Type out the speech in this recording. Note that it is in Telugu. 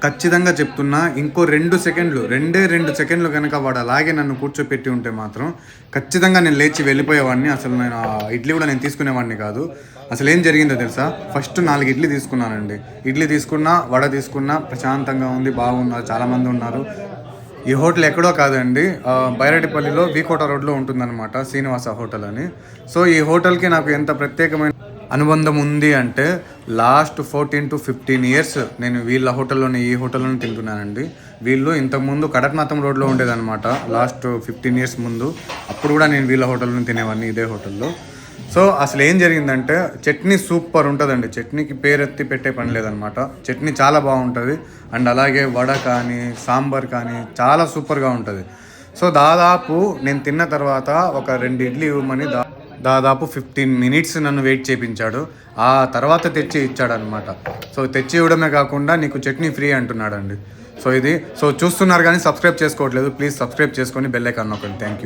ఖచ్చితంగా చెప్తున్నా, ఇంకో 2 సెకండ్లు, రెండే 2 సెకండ్లు కనుక వాడు అలాగే నన్ను కూర్చోపెట్టి ఉంటే మాత్రం ఖచ్చితంగా నేను లేచి వెళ్ళిపోయేవాడిని. అసలు నేను ఆ ఇడ్లీ కూడా నేను తీసుకునేవాడిని కాదు. అసలు ఏం జరిగిందో తెలుసా? ఫస్ట్ 4 ఇడ్లీ తీసుకున్నానండి. ఇడ్లీ తీసుకున్నా, వడ తీసుకున్నా, ప్రశాంతంగా ఉంది, బాగున్నారు, చాలామంది ఉన్నారు. ఈ హోటల్ ఎక్కడో కాదండి, బైరెడ్డిపల్లిలో వీకోట రోడ్లో ఉంటుందన్నమాట, శ్రీనివాస హోటల్ అని. సో ఈ హోటల్కి నాకు ఎంత ప్రత్యేకమైన అనుబంధం ఉంది అంటే, లాస్ట్ 14 to 15 ఇయర్స్ నేను వీళ్ళ హోటల్లోనే, ఈ హోటల్లోనే తింటున్నానండి. వీళ్ళు ఇంతకుముందు కడక్నాథం రోడ్లో ఉండేదన్నమాట లాస్ట్ 15 ఇయర్స్ ముందు. అప్పుడు కూడా నేను వీళ్ళ హోటల్లోనే తినేవాడిని, ఇదే హోటల్లో. సో అసలు ఏం జరిగిందంటే, చట్నీ సూపర్ ఉంటుందండి. చట్నీకి పేరెత్తి పెట్టే పని లేదనమాట. చట్నీ చాలా బాగుంటుంది. అండ్ అలాగే వడ కానీ, సాంబార్ కానీ చాలా సూపర్గా ఉంటుంది. సో దాదాపు నేను తిన్న తర్వాత ఒక 2 ఇడ్లీ ఇవ్వమని దాదాపు 15 మినిట్స్ నన్ను వెయిట్ చేయించాడు. ఆ తర్వాత తెచ్చి ఇచ్చాడనమాట. సో తెచ్చి ఇవ్వడమే కాకుండా నీకు చట్నీ ఫ్రీ అంటున్నాడండి. సో చూస్తున్నారు కానీ సబ్స్క్రైబ్ చేసుకోవట్లేదు. ప్లీజ్ సబ్స్క్రైబ్ చేసుకొని బెల్ ఐకాన్ నొక్కండి. Thank you.